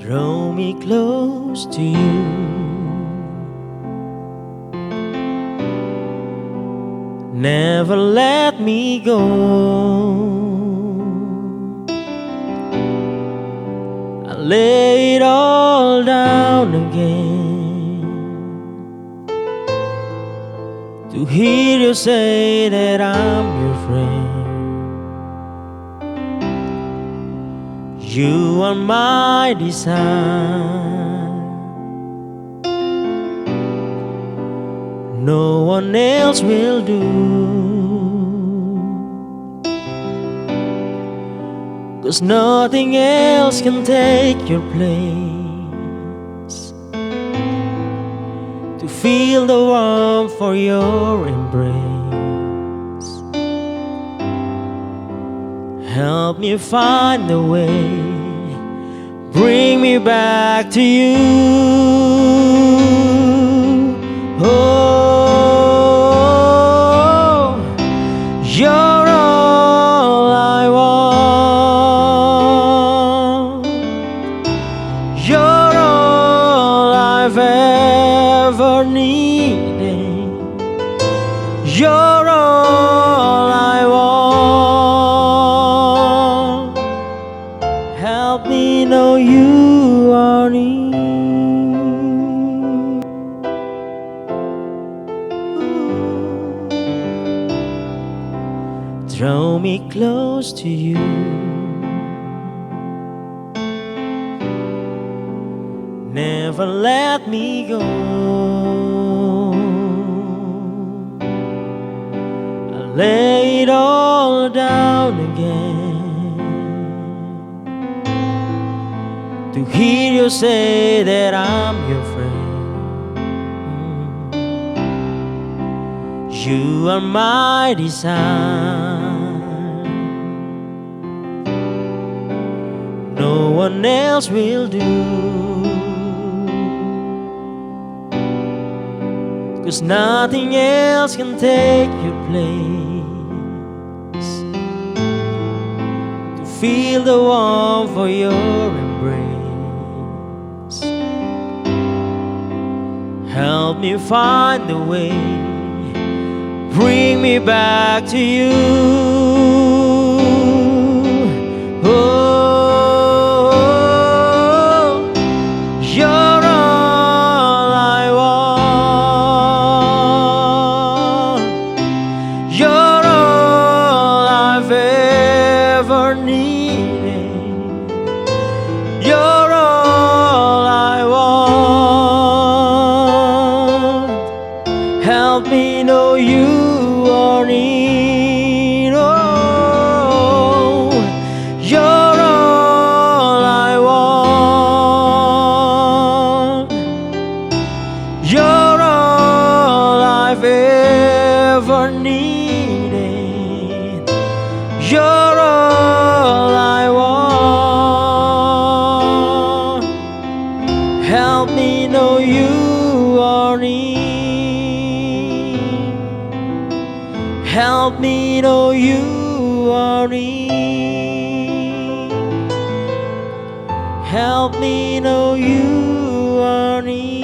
Draw me close to you. Never let me go. I lay it all down again to hear you say that I'm your friend. You are my desire. No one else will do. 'Cause nothing else can take your place. To feel the warmth for your embrace. Help me find the way. Bring me back to you. Oh, you're all I want. You're all I've ever needed. You're all I want. Help me know you are near. Draw me close to you. Never let me go. I lay it all down again to hear you say that I'm your friend. You are my desire. No one else will do. 'Cause nothing else can take your place. To feel the warmth for your embrace. Help me find the way. Bring me back to you. Oh, you're all I want. You're all I've ever needed. You're all I want. Help me know you are near. Oh, you're all I want. You're all I've ever needed. You're all I want. Help me know you are near. Help me know you are near. Help me know you are near.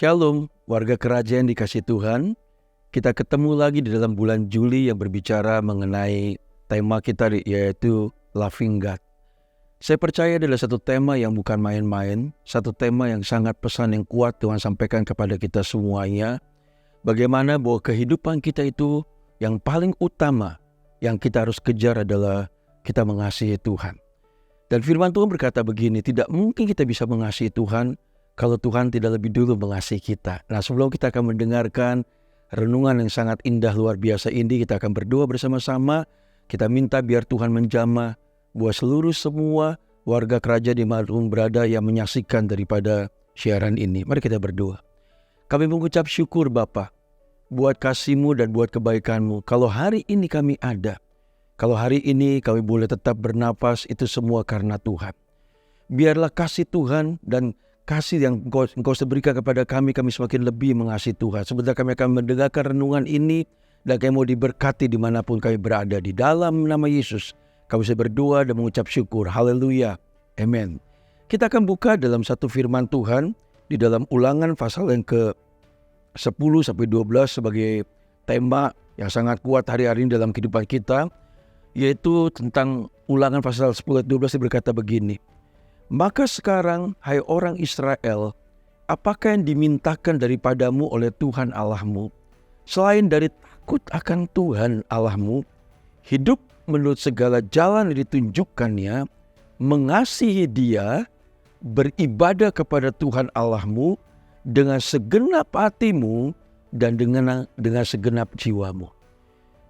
Shalom, warga kerajaan dikasih Tuhan. Kita ketemu lagi di dalam bulan Juli yang berbicara mengenai tema kita yaitu Loving God. Saya percaya adalah satu tema yang bukan main-main, satu tema yang sangat pesan yang kuat Tuhan sampaikan kepada kita semuanya. Bagaimana bahwa kehidupan kita itu yang paling utama yang kita harus kejar adalah kita mengasihi Tuhan. Dan firman Tuhan berkata begini, tidak mungkin kita bisa mengasihi Tuhan kalau Tuhan tidak lebih dulu mengasihi kita. Nah, sebelum kita akan mendengarkan renungan yang sangat indah luar biasa ini, kita akan berdoa bersama-sama. Kita minta biar Tuhan menjamah buat seluruh semua warga kerajaan dimanapun berada yang menyaksikan daripada siaran ini. Mari kita berdoa. Kami mengucap syukur Bapa, buat kasih-Mu dan buat kebaikan-Mu. Kalau hari ini kami ada, kalau hari ini kami boleh tetap bernapas, itu semua karena Tuhan. Biarlah kasih Tuhan dan kasih yang Engkau berikan kepada kami semakin lebih mengasihi Tuhan. Sebentar kami akan mendengarkan renungan ini, dan kami mau diberkati dimanapun kami berada. Di dalam nama Yesus, kami bisa berdoa dan mengucap syukur. Haleluya. Amen. Kita akan buka dalam satu firman Tuhan, di dalam Ulangan pasal yang ke-10-12 sebagai tema yang sangat kuat hari-hari ini dalam kehidupan kita, yaitu tentang Ulangan pasal 10-12 yang berkata begini. Maka sekarang, hai orang Israel, apakah yang dimintakan daripadamu oleh Tuhan Allahmu, selain dari takut akan Tuhan Allahmu, hidup menurut segala jalan yang ditunjukkannya, mengasihi Dia, beribadah kepada Tuhan Allahmu dengan segenap hatimu dan dengan segenap jiwamu.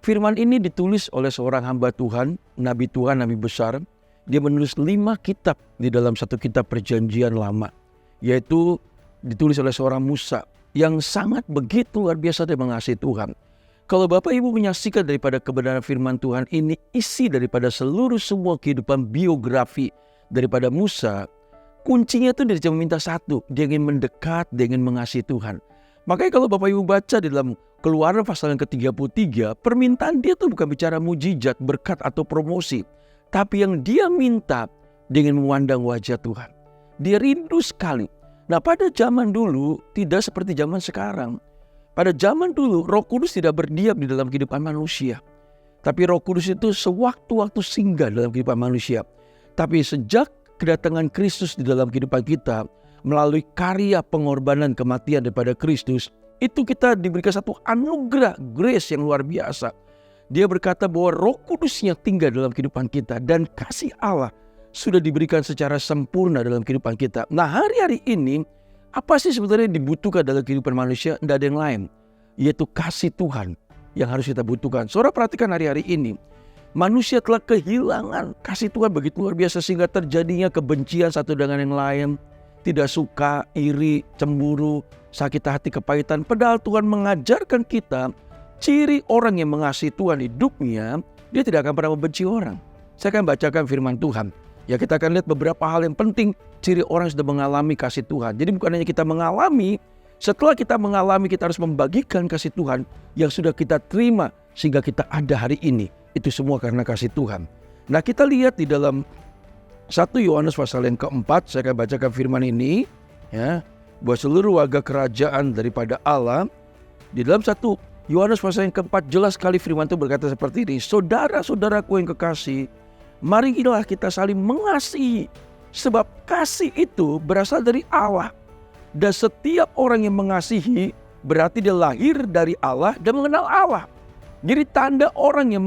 Firman ini ditulis oleh seorang hamba Tuhan, Nabi besar. Dia menulis 5 kitab di dalam satu kitab perjanjian lama, yaitu ditulis oleh seorang Musa yang sangat begitu luar biasa dia mengasihi Tuhan. Kalau Bapak Ibu menyaksikan daripada kebenaran firman Tuhan ini, isi daripada seluruh semua kehidupan biografi daripada Musa, kuncinya itu dia cuma minta satu, dia ingin mendekat, dia ingin mengasihi Tuhan. Makanya kalau Bapak Ibu baca di dalam Keluaran pasal yang ke-33, permintaan dia tuh bukan bicara mujizat, berkat atau promosi. Tapi yang dia minta, dia ingin memandang wajah Tuhan. Dia rindu sekali. Nah, pada zaman dulu tidak seperti zaman sekarang. Pada zaman dulu Roh Kudus tidak berdiam di dalam kehidupan manusia. Tapi Roh Kudus itu sewaktu-waktu singgah dalam kehidupan manusia. Tapi sejak kedatangan Kristus di dalam kehidupan kita, melalui karya pengorbanan kematian daripada Kristus, itu kita diberikan satu anugerah, grace yang luar biasa. Dia berkata bahwa Roh Kudusnya tinggal dalam kehidupan kita dan kasih Allah sudah diberikan secara sempurna dalam kehidupan kita. Nah, hari-hari ini apa sih sebenarnya yang dibutuhkan dalam kehidupan manusia? Tidak ada yang lain, yaitu kasih Tuhan yang harus kita butuhkan. Saudara perhatikan hari-hari ini, manusia telah kehilangan kasih Tuhan begitu luar biasa sehingga terjadinya kebencian satu dengan yang lain, tidak suka, iri, cemburu, sakit hati, kepahitan. Padahal Tuhan mengajarkan kita ciri orang yang mengasihi Tuhan hidupnya, dia tidak akan pernah membenci orang. Saya akan bacakan firman Tuhan. Ya, kita akan lihat beberapa hal yang penting ciri orang yang sudah mengalami kasih Tuhan. Jadi bukan hanya kita mengalami, setelah kita mengalami kita harus membagikan kasih Tuhan yang sudah kita terima sehingga kita ada hari ini. Itu semua karena kasih Tuhan. Nah, kita lihat di dalam 1 Yohanes pasal yang ke-4, saya akan bacakan firman ini, ya, bahwa seluruh warga kerajaan daripada Allah. Di dalam 1 Yohanes pasal yang ke-4 jelas sekali firman itu berkata seperti ini. Saudara-saudaraku yang kekasih, marilah kita saling mengasihi. Sebab kasih itu berasal dari Allah. Dan setiap orang yang mengasihi berarti dia lahir dari Allah dan mengenal Allah. Jadi tanda orang yang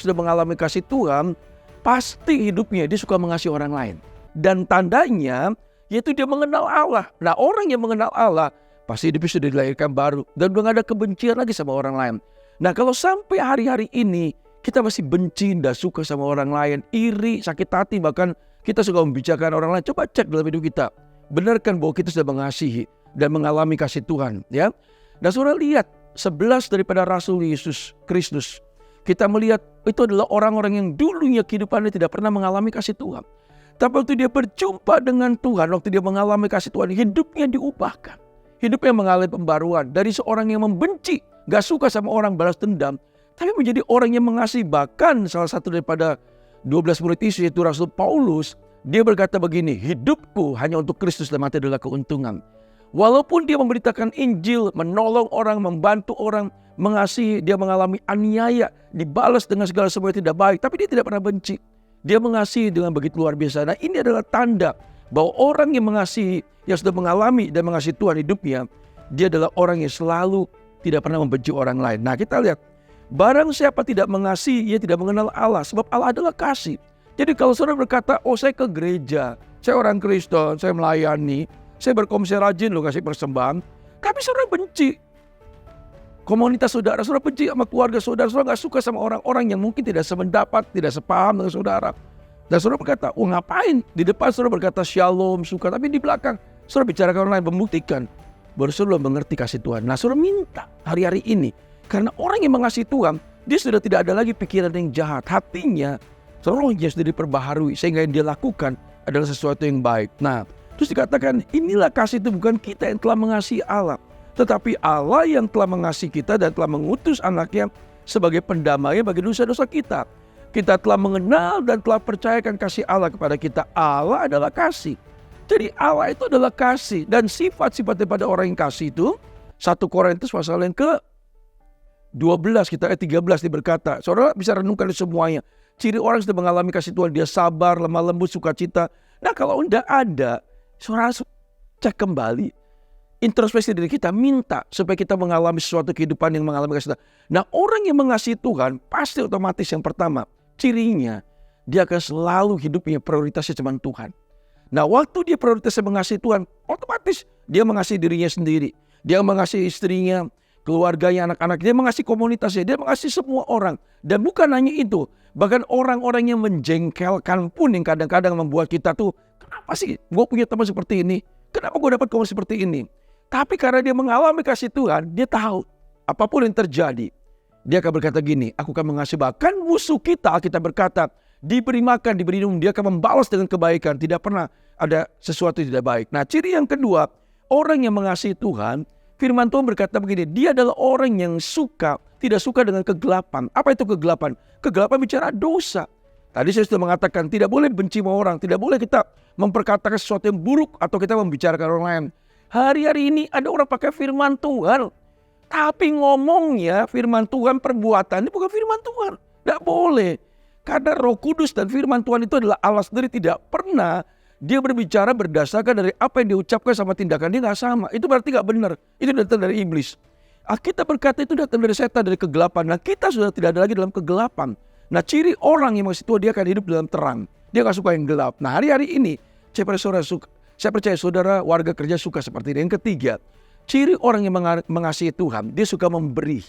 sudah mengalami kasih Tuhan, pasti hidupnya dia suka mengasihi orang lain. Dan tandanya yaitu dia mengenal Allah. Nah, orang yang mengenal Allah pasti hidupnya sudah dilahirkan baru dan udah gak ada kebencian lagi sama orang lain. Nah, kalau sampai hari-hari ini kita masih benci, tidak suka sama orang lain, iri, sakit hati, bahkan kita suka membicarakan orang lain, coba cek dalam hidup kita. Benarkan bahwa kita sudah mengasihi dan mengalami kasih Tuhan, ya. Nah, saudara lihat 11 daripada Rasul Yesus Kristus. Kita melihat itu adalah orang-orang yang dulunya kehidupannya tidak pernah mengalami kasih Tuhan. Tapi waktu dia berjumpa dengan Tuhan, waktu dia mengalami kasih Tuhan, hidupnya diubahkan. Hidupnya mengalami pembaruan dari seorang yang membenci, gak suka sama orang, balas dendam, tapi menjadi orang yang mengasihi. Bahkan salah satu daripada 12 murid Yesus yaitu Rasul Paulus, dia berkata begini, hidupku hanya untuk Kristus dan mati adalah keuntungan. Walaupun dia memberitakan Injil, menolong orang, membantu orang, mengasihi, dia mengalami aniaya, dibalas dengan segala sesuatu yang tidak baik, tapi dia tidak pernah benci. Dia mengasihi dengan begitu luar biasa. Nah, ini adalah tanda bahwa orang yang mengasihi, yang sudah mengalami dan mengasihi Tuhan hidupnya, dia adalah orang yang selalu tidak pernah membenci orang lain. Nah, kita lihat, barang siapa tidak mengasihi, ia tidak mengenal Allah, sebab Allah adalah kasih. Jadi kalau saudara berkata, oh saya ke gereja, saya orang Kristen, saya melayani, saya berkomisi rajin loh kasih persembahan, tapi saudara benci komunitas saudara, saudara benci sama keluarga saudara, saudara gak suka sama orang-orang yang mungkin tidak sependapat, tidak sepaham dengan saudara. Dan saudara berkata, oh ngapain? Di depan saudara berkata shalom, suka, tapi di belakang saudara bicarakan orang lain, membuktikan baru saudara mengerti kasih Tuhan. Nah, saudara minta hari-hari ini. Karena orang yang mengasihi Tuhan, dia sudah tidak ada lagi pikiran yang jahat. Hatinya, rohnya sudah diperbaharui. Sehingga yang dia lakukan adalah sesuatu yang baik. Nah, terus dikatakan, inilah kasih itu bukan kita yang telah mengasihi Allah. Tetapi Allah yang telah mengasihi kita dan telah mengutus anaknya sebagai pendamai bagi dosa-dosa kita. Kita telah mengenal dan telah percayakan kasih Allah kepada kita. Allah adalah kasih. Jadi Allah itu adalah kasih. Dan sifat-sifat daripada orang yang kasih itu, 1 Korintus pasal yang ke-12 kita ayat 13 dia berkata, saudara bisa renungkan semuanya. Ciri orang yang sudah mengalami kasih Tuhan, dia sabar, lemah lembut, sukacita. Nah kalau tidak ada, saudara cek kembali. Introspeksi diri kita, minta supaya kita mengalami sesuatu kehidupan yang mengalami kasih Tuhan. Nah orang yang mengasihi Tuhan, pasti otomatis yang pertama, cirinya, dia akan selalu hidupnya prioritasnya cuma Tuhan. Nah waktu dia prioritasnya mengasihi Tuhan, otomatis dia mengasihi dirinya sendiri. Dia mengasihi istrinya, keluarganya, anak-anak. Dia mengasihi komunitasnya, dia mengasihi semua orang. Dan bukan hanya itu, bahkan orang-orang yang menjengkelkan pun yang kadang-kadang membuat kita tuh, kenapa sih gue punya teman seperti ini? Kenapa gue dapat kawan seperti ini? Tapi karena dia mengalami kasih Tuhan, dia tahu apapun yang terjadi. Dia akan berkata gini, aku akan mengasihi, bahkan musuh kita berkata, diberi makan, diberi minum, dia akan membalas dengan kebaikan. Tidak pernah ada sesuatu yang tidak baik. Nah ciri yang kedua, orang yang mengasihi Tuhan, firman Tuhan berkata begini, dia adalah orang yang tidak suka dengan kegelapan. Apa itu kegelapan? Kegelapan bicara dosa. Tadi saya sudah mengatakan, tidak boleh benci sama orang, tidak boleh kita memperkatakan sesuatu yang buruk atau kita membicarakan orang lain. Hari-hari ini ada orang pakai firman Tuhan, tapi ngomongnya firman Tuhan, perbuatannya bukan firman Tuhan. Tidak boleh. Karena Roh Kudus dan firman Tuhan itu adalah Allah sendiri, tidak pernah dia berbicara berdasarkan dari apa yang diucapkan sama tindakan dia nggak sama. Itu berarti nggak benar. Itu datang dari iblis. Kita berkata itu datang dari setan, dari kegelapan. Nah kita sudah tidak ada lagi dalam kegelapan. Nah ciri orang yang masih tua, dia akan hidup dalam terang. Dia nggak suka yang gelap. Nah hari-hari ini saya percaya saudara warga kerja suka seperti ini. Yang ketiga, ciri orang yang mengasihi Tuhan, dia suka memberi.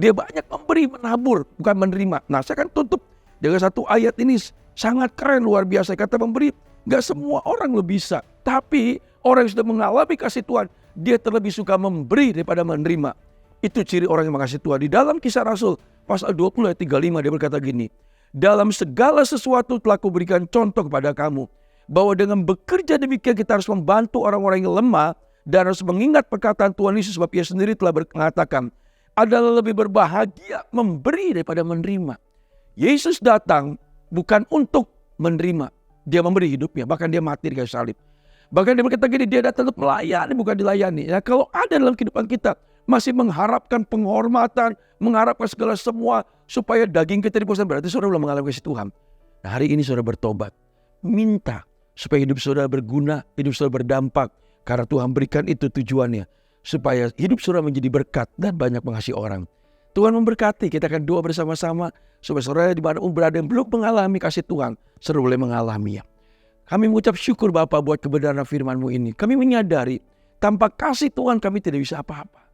Dia banyak memberi, menabur, bukan menerima. Nah saya akan tutup dengan satu ayat ini sangat keren, luar biasa. Kata memberi, gak semua orang lo bisa. Tapi orang yang sudah mengalami kasih Tuhan, dia terlebih suka memberi daripada menerima. Itu ciri orang yang mengasihi Tuhan. Di dalam Kisah Rasul pasal 20 ayat 35 dia berkata gini, dalam segala sesuatu telah kuberikan contoh kepada kamu, bahwa dengan bekerja demikian kita harus membantu orang-orang yang lemah dan harus mengingat perkataan Tuhan Yesus, sebab Ia sendiri telah mengatakan, adalah lebih berbahagia memberi daripada menerima. Yesus datang bukan untuk menerima, dia memberi hidupnya, bahkan dia mati di kayu salib. Bahkan dia berkata gini, dia datang untuk melayani, bukan dilayani. Nah, kalau ada dalam kehidupan kita masih mengharapkan penghormatan, mengharapkan segala semua supaya daging kita dipuaskan, berarti saudara belum mengalami kasih Tuhan. Nah hari ini saudara bertobat, minta supaya hidup saudara berguna, hidup saudara berdampak, karena Tuhan berikan itu tujuannya, supaya hidup saudara menjadi berkat dan banyak mengasihi orang. Tuhan memberkati, kita akan doa bersama-sama supaya saudara di mana pun berada yang belum mengalami kasih Tuhan, saudara boleh mengalaminya. Kami mengucap syukur Bapa buat kebenaran firman-Mu ini. Kami menyadari tanpa kasih Tuhan kami tidak bisa apa-apa.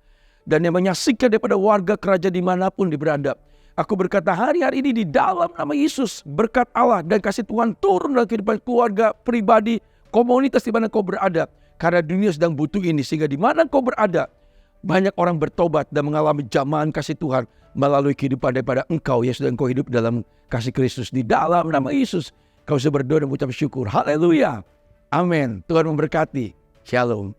Dan yang menyaksikan daripada warga kerajaan dimanapun dia berada, aku berkata hari-hari ini di dalam nama Yesus, berkat Allah dan kasih Tuhan turun dalam kehidupan keluarga, pribadi, komunitas di mana kau berada. Karena dunia sedang butuh ini, sehingga di mana kau berada, banyak orang bertobat dan mengalami jamahan kasih Tuhan melalui kehidupan daripada engkau yang sedang kau hidup dalam kasih Kristus. Di dalam nama Yesus, kau sudah berdoa dan mengucap syukur. Haleluya. Amin. Tuhan memberkati. Shalom.